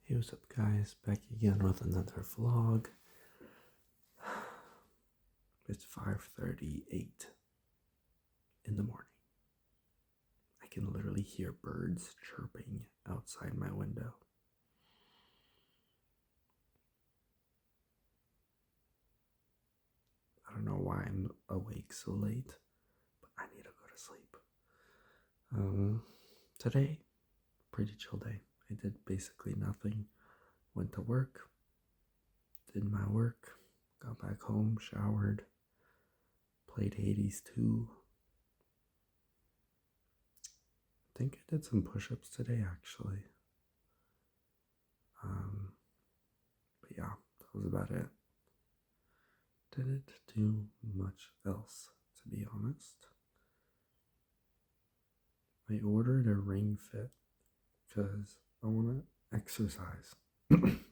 Hey, what's up, guys? Back again with another vlog. It's 5:38 in the morning. I can literally hear birds chirping outside my window. I don't know why I'm awake so late, but I need to go to sleep. Today, pretty chill day. I did basically nothing. Went to work, did my work, got back home, showered, played Hades 2. I think I did some push-ups today, actually. But yeah, that was about it. Didn't do much else, to be honest. I ordered a Ring Fit because I want to exercise. And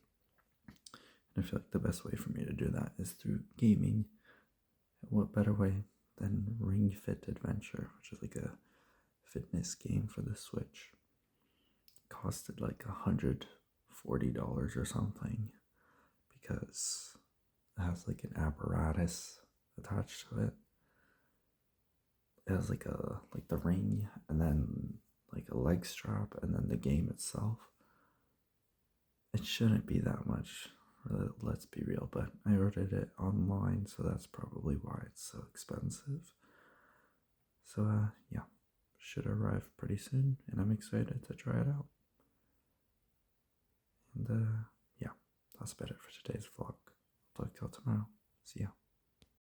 I feel like the best way for me to do that is through gaming. What better way than Ring Fit Adventure, which is like a fitness game for the Switch. It costed like $140 or something because it has like an apparatus attached to it. It has like the ring and then like a leg strap and then the game itself. It shouldn't be that much, let's be real, but I ordered it online, so that's probably why it's so expensive. So yeah, should arrive pretty soon, and I'm excited to try it out. And yeah, that's about it for today's vlog. Talk till tomorrow. See ya.